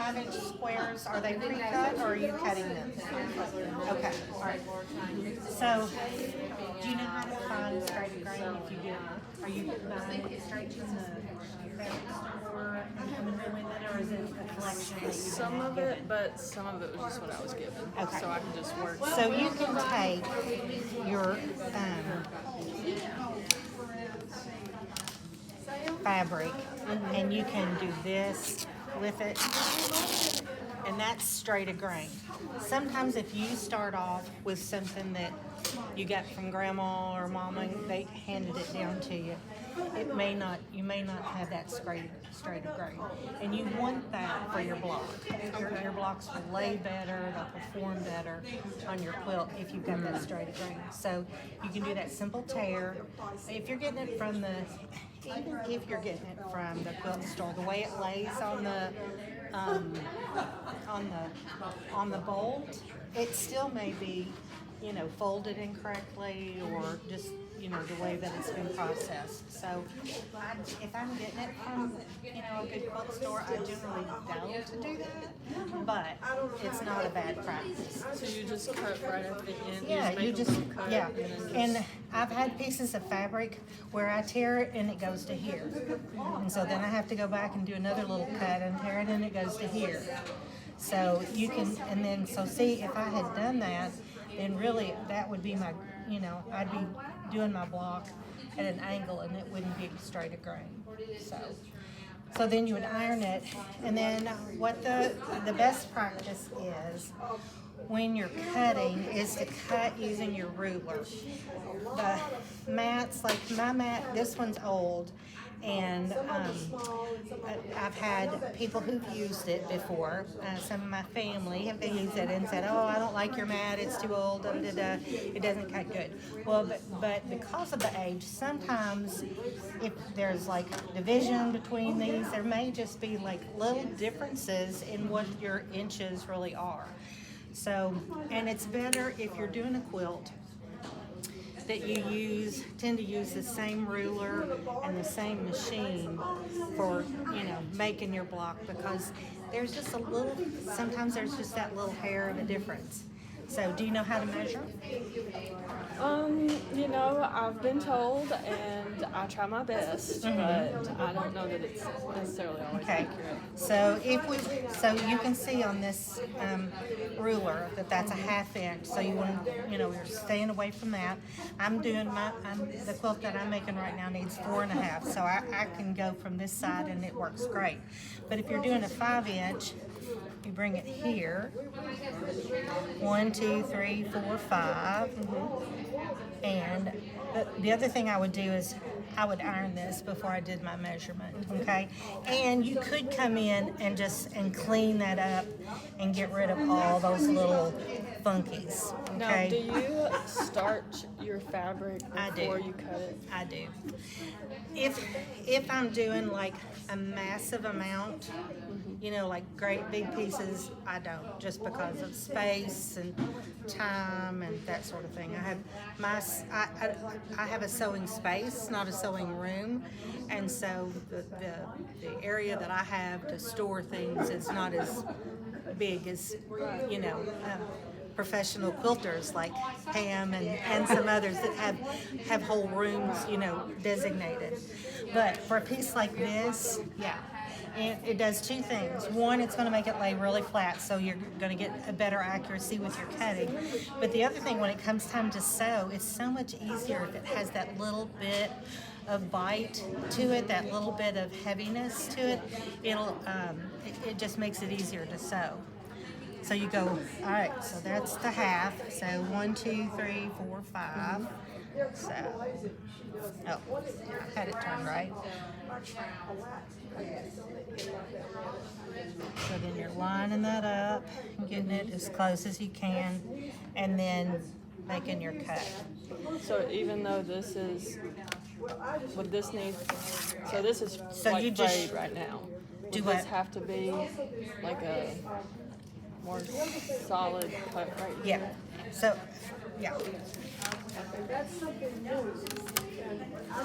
5-inch squares, are they pre-cut or are you cutting them? Okay, all right. So, do you know how to find straight grain if you do? Are you buying it straight from the fabric store and coming home with it, or is it a collection that you've Some of it, but some of it was just what I was given. Okay. So I can just work. So you can take your fabric and you can do this with it, and that's straight a grain. Sometimes if you start off with something that you got from grandma or mama and they handed it down to you, you may not have that straight a grain, and you want that for your block. Your blocks will lay better, they'll perform better on your quilt if you've got that straight a grain. So you can do that simple tear. If you're getting it from even if you're getting it from the quilt store, the way it lays on the bolt, it still may be, folded incorrectly or just, the way that it's been processed. So if I'm getting it from, a good quilt store, I generally don't do that, but it's not a bad practice. So you just cut right at the end? Yeah, you just make a little cut, yeah. and And I've had pieces of fabric where I tear it and it goes to here. And so then I have to go back and do another little cut and tear it and it goes to here. So you can, and then, so see, if I had done that, then really that would be my, I'd be doing my block at an angle and it wouldn't be straight a grain. So then you would iron it, and then what the best practice is when you're cutting is to cut using your ruler. The mats, like my mat, this one's old, and I've had people who've used it before. Some of my family have used it and said, "Oh, I don't like your mat, it's too old, it doesn't cut good." Well, but because of the age, sometimes if there's like division between these, there may just be like little differences in what your inches really are. So, and it's better if you're doing a quilt that you tend to use the same ruler and the same machine for, making your block, because there's just sometimes there's just that little hair of a difference. So do you know how to measure? I've been told, and I try my best, but I don't know that it's necessarily always accurate. So so you can see on this ruler that's a 1/2 inch. So you want to, you're staying away from that. The quilt that I'm making right now needs 4.5, so I can go from this side and it works great. But if you're doing a 5-inch, you bring it here. 1, 2, 3, 4, 5. And the other thing I would do is I would iron this before I did my measurement, okay? And you could come in and clean that up and get rid of all those little funkies, okay? Now, do you starch your fabric before you cut it? I do. If I'm doing like a massive amount, like great big pieces, I don't, just because of space and time and that sort of thing. I have a sewing space, not a sewing room, and so the area that I have to store things is not as big as professional quilters like Pam and some others that have whole rooms, designated. But for a piece like this, yeah, it does two things. One, it's going to make it lay really flat, so you're going to get a better accuracy with your cutting. But the other thing, when it comes time to sew, it's so much easier if it has that little bit of bite to it, that little bit of heaviness to it. It just makes it easier to sew. So you go, all right, so that's the 1/2. So 1, 2, 3, 4, 5. So, I had it turned right. So then you're lining that up, getting it as close as you can, and then making your cut. So even though this is, would this need, so this is So like you frayed just right now. do Would what? this have to be like a more solid cut right Yeah. here? So, yeah.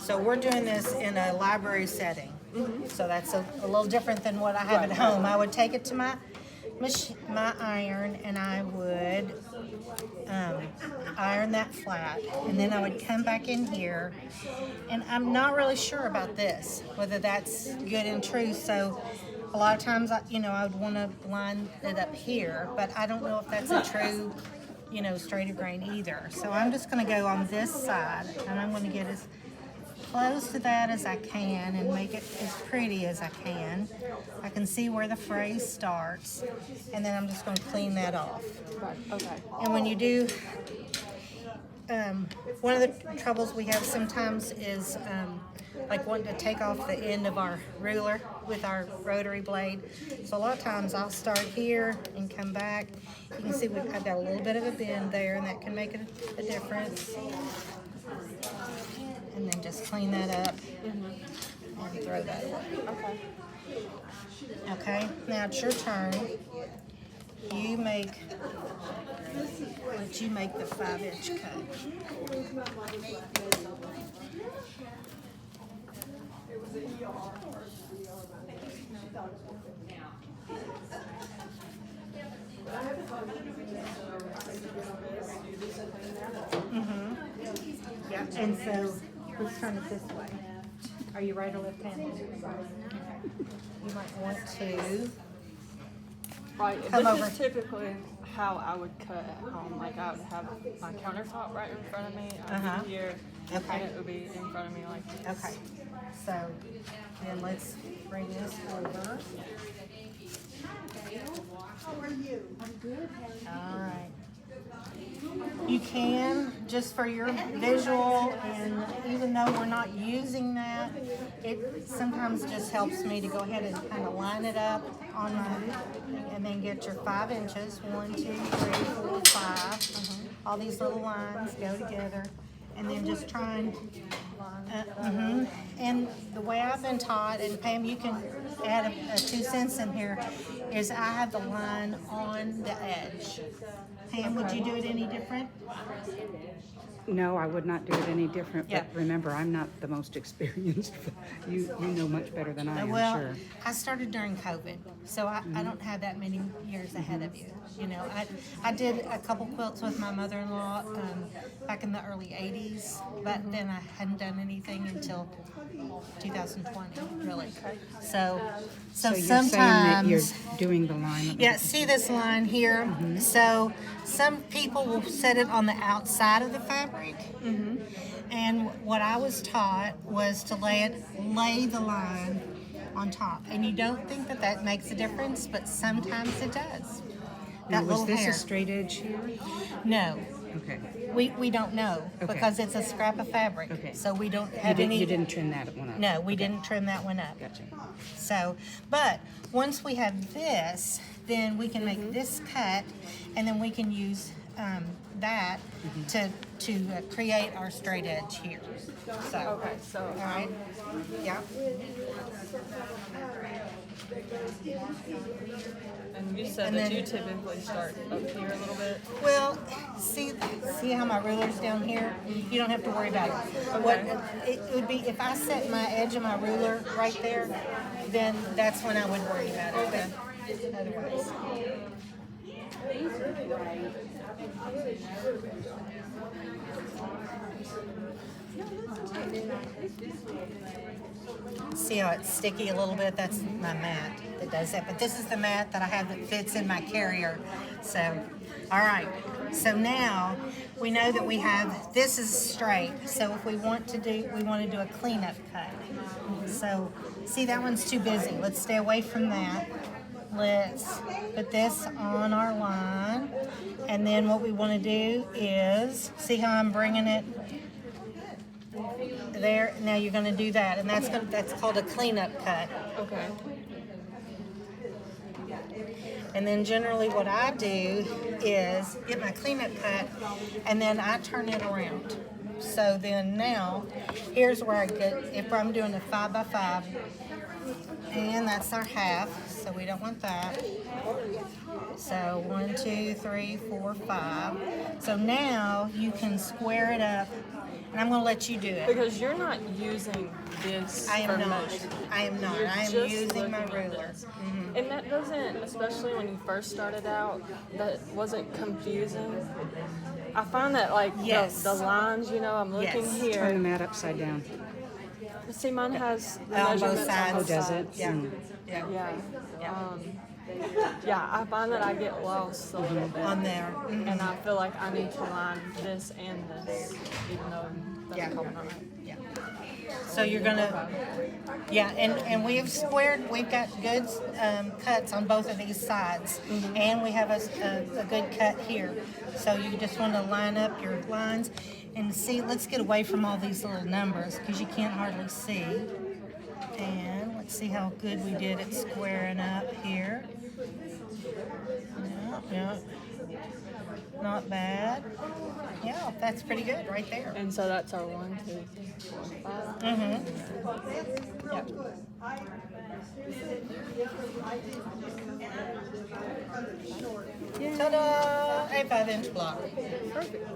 So we're doing this in a library setting. So that's a little different than what I have at home. I would take it to my iron, and I would iron that flat, and then I would come back in here, and I'm not really sure about this, whether that's good and true. So a lot of times, I would want to line it up here, but I don't know if that's a true, straighter grain either. So I'm just going to go on this side, and I'm going to get as close to that as I can and make it as pretty as I can. I can see where the fray starts, and then I'm just going to clean that off. Right. Okay. And when you do, one of the troubles we have sometimes is like wanting to take off the end of our ruler with our rotary blade. So a lot of times I'll start here and come back. You can see I've got a little bit of a bend there, and that can make a difference. And then just clean that up and throw that away. Okay. Okay, now it's your turn. You make the 5-inch cut. Yeah, and so let's turn it this way. Are you right or left-handed? You might want to Right. come This over. is typically how I would cut at home. Like I would have my countertop right in front of me. I'd be here, Okay. and it would be in front of me like this. Okay, so then let's bring this over. How are you? I'm good. All right. You can, just for your visual, and even though we're not using that, it sometimes just helps me to go ahead and kind of line it up on my, and then get your 5 inches. 1, 2, 3, 4, 5. All these little lines go together, and then just try and and the way I've been taught, and Pam, you can add a 2 cents in here, is I have the line on the edge. Pam, would you do it any different? No, I would not do it any different, Yeah. but remember, I'm not the most experienced. You know much better than I am, Well, sure. I started during COVID, so I don't have that many years ahead of you. I did a couple quilts with my mother-in-law back in the early 80s, but then I hadn't done anything until 2020, really. So So you're saying that you're sometimes... doing the line. Yeah, see this line here? So some people will set it on the outside of the fabric. And what I was taught was to lay the line on top. And you don't think that makes a difference, but sometimes it does. Now, That was little this hair. a straight edge here? No, Okay. we don't know Okay. because it's a scrap of fabric. Okay. So we don't You have didn't, any... you didn't trim that one up? No, we didn't trim that one up. Gotcha. So, but once we have this, then we can make this cut, and then we can use that to create our straight edge here. So, Okay. So all right, yeah. and you said And that then- you typically start up here a little bit. Well, see how my ruler's down here? You don't have to worry about it. What it would be if I set my edge of my ruler right there, then that's when I would worry about it. But otherwise. See how it's sticky a little bit? That's my mat that does that. But this is the mat that I have that fits in my carrier. So, all right. So now we know that we have, this is straight. So if we want to do a cleanup cut. So see, that one's too busy. Let's stay away from that. Let's put this on our line. And then what we want to do is, see how I'm bringing it there? Now you're going to do that, and that's called a cleanup cut. Okay. And then generally what I do is get my cleanup cut, and then I turn it around. So then now, here's where I get, if I'm doing a 5 by 5, and that's our half, so we don't want that. So 1, 2, 3, 4, 5. So now you can square it up And I'm gonna let you do it. Because you're not using this I for am not. measuring. I am not. You're I am just using looking my at ruler. this. And that doesn't, especially when you first started out, that wasn't confusing. I find that like Yes. the lines, you know, I'm looking Yes. Turn the here. mat upside down. See, mine has the On both measurements sides. on both Oh, does it? sides. Yeah. Yeah. Yeah. Yeah, I find that I get lost a little bit. On there. And I feel like I need to line this and this, even though that's Yeah. common on it. Yeah. So you're gonna, yeah, and we have squared. We've got good cuts on both of these sides, and we have a good cut here. So you just want to line up your lines and see. Let's get away from all these little numbers because you can't hardly see. And let's see how good we did at squaring up here. Yeah, not bad. Yeah, that's pretty good right there. And so that's our 1, 2, 3, 4, 5. Yep. Ta-da! A 5-inch block. Perfect.